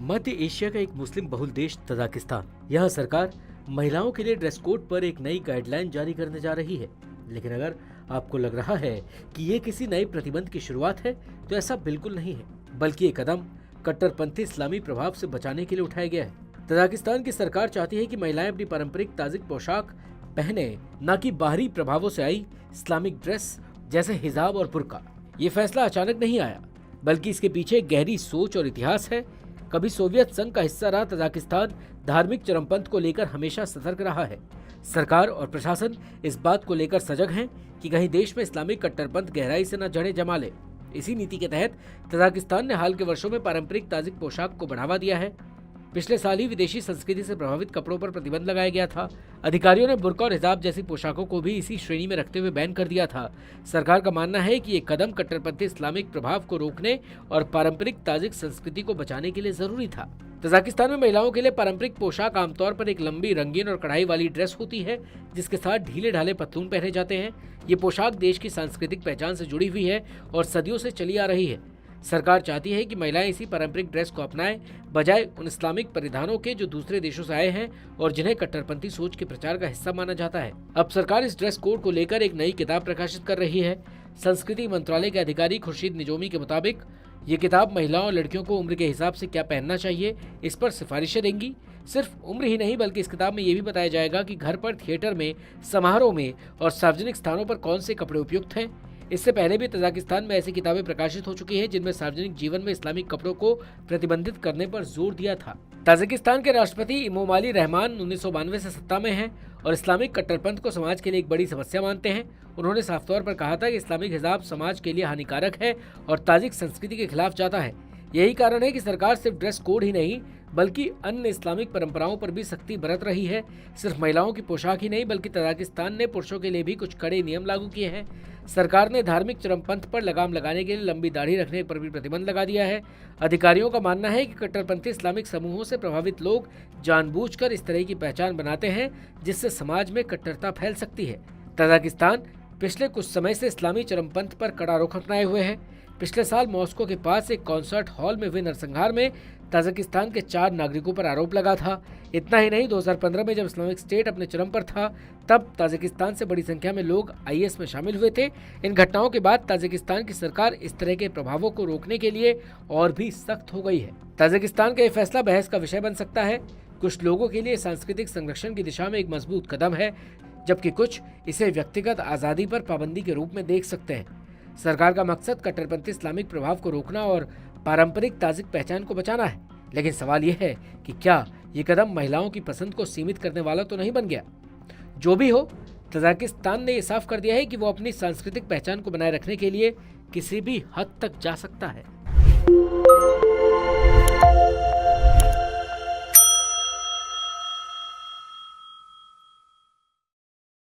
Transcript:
मध्य Asia का एक मुस्लिम बहुल देश तजाकिस्तान। यहाँ सरकार महिलाओं के लिए ड्रेस कोड पर एक नई गाइडलाइन जारी करने जा रही है। लेकिन अगर आपको लग रहा है कि ये किसी नए प्रतिबंध की शुरुआत है, तो ऐसा बिल्कुल नहीं है, बल्कि ये कदम कट्टरपंथी इस्लामी प्रभाव से बचाने के लिए उठाया गया है। तजाकिस्तान की सरकार चाहती है कि महिलाएं अपनी पारंपरिक ताजिक पोशाक पहने, न कि बाहरी प्रभावों से आई इस्लामिक ड्रेस जैसे हिजाब और बुर्का। ये फैसला अचानक नहीं आया, बल्कि इसके पीछे एक गहरी सोच और इतिहास है। कभी सोवियत संघ का हिस्सा रहा तजाकिस्तान धार्मिक चरमपंथ को लेकर हमेशा सतर्क रहा है। सरकार और प्रशासन इस बात को लेकर सजग हैं कि कहीं देश में इस्लामिक कट्टरपंथ गहराई से न जड़े जमा ले। इसी नीति के तहत तजाकिस्तान ने हाल के वर्षों में पारंपरिक ताजिक पोशाक को बढ़ावा दिया है। पिछले साल ही विदेशी संस्कृति से प्रभावित कपड़ों पर प्रतिबंध लगाया गया था। अधिकारियों ने बुर्का और हिजाब जैसी पोशाकों को भी इसी श्रेणी में रखते हुए बैन कर दिया था। सरकार का मानना है कि ये कदम कट्टरपंथी इस्लामिक प्रभाव को रोकने और पारंपरिक ताजिक संस्कृति को बचाने के लिए जरूरी था। तजाकिस्तान में महिलाओं के लिए पारंपरिक पोशाक आमतौर पर एक लंबी, रंगीन और कढ़ाई वाली ड्रेस होती है, जिसके साथ ढीले ढाले पतलून पहने जाते हैं। ये पोशाक देश की सांस्कृतिक पहचान से जुड़ी हुई है और सदियों से चली आ रही है। सरकार चाहती है कि महिलाएं इसी पारंपरिक ड्रेस को अपनाएं, बजाय उन इस्लामिक परिधानों के जो दूसरे देशों से आए हैं और जिन्हें कट्टरपंथी सोच के प्रचार का हिस्सा माना जाता है। अब सरकार इस ड्रेस कोड को लेकर एक नई किताब प्रकाशित कर रही है। संस्कृति मंत्रालय के अधिकारी खुर्शीद निजोमी के मुताबिक ये किताब महिलाओं और लड़कियों को उम्र के हिसाब से क्या पहनना चाहिए, इस पर सिफारिशें देंगी। सिर्फ उम्र ही नहीं, बल्कि इस किताब में ये भी बताया जाएगा कि घर पर, थिएटर में, समारोह में और सार्वजनिक स्थानों पर कौन से कपड़े उपयुक्त हैं। इससे पहले भी तजाकिस्तान में ऐसी किताबें प्रकाशित हो चुकी हैं जिनमें सार्वजनिक जीवन में इस्लामिक कपड़ों को प्रतिबंधित करने पर जोर दिया था। ताजिकिस्तान के राष्ट्रपति इमोमाली रहमान 1992 से सत्ता में हैं और इस्लामिक कट्टरपंथ को समाज के लिए एक बड़ी समस्या मानते हैं। उन्होंने साफ तौर पर कहा था कि इस्लामिक हिजाब समाज के लिए हानिकारक है और ताजिक संस्कृति के खिलाफ जाता है। यही कारण है कि सरकार सिर्फ ड्रेस कोड ही नहीं, बल्कि अन्य इस्लामिक परंपराओं पर भी सख्ती बरत रही है। सिर्फ महिलाओं की पोशाक ही नहीं, बल्कि तजाकिस्तान ने पुरुषों के लिए भी कुछ कड़े नियम लागू किए हैं। सरकार ने धार्मिक चरमपंथ पर लगाम लगाने के लिए लंबी दाढ़ी रखने पर भी प्रतिबंध लगा दिया है। अधिकारियों का मानना है कि कट्टरपंथी इस्लामिक समूहों से प्रभावित लोग जानबूझकर इस तरह की पहचान बनाते हैं, जिससे समाज में कट्टरता फैल सकती है। तजाकिस्तान पिछले कुछ समय से इस्लामी चरमपंथ पर कड़ा रुख अपनाए हुए है। पिछले साल मॉस्को के पास एक कॉन्सर्ट हॉल में हुए नरसंहार में ताजिकिस्तान के 4 नागरिकों पर आरोप लगा था। इतना ही नहीं, 2015 में जब इस्लामिक स्टेट अपने चरम पर था, तब ताजिकिस्तान से बड़ी संख्या में लोग IS में शामिल हुए थे। इन घटनाओं के बाद ताजिकिस्तान की सरकार इस तरह के प्रभावों को रोकने के लिए और भी सख्त हो गई है। ताजिकिस्तान का ये फैसला बहस का विषय बन सकता है। कुछ लोगों के लिए सांस्कृतिक संरक्षण की दिशा में एक मजबूत कदम है, जबकि कुछ इसे व्यक्तिगत आज़ादी पर पाबंदी के रूप में देख सकते हैं। सरकार का मकसद कट्टरपंथी इस्लामिक प्रभाव को रोकना और पारंपरिक ताजिक पहचान को बचाना है। लेकिन सवाल यह है कि क्या ये कदम महिलाओं की पसंद को सीमित करने वाला तो नहीं बन गया। जो भी हो, तजाकिस्तान ने ये साफ कर दिया है कि वो अपनी सांस्कृतिक पहचान को बनाए रखने के लिए किसी भी हद तक जा सकता है।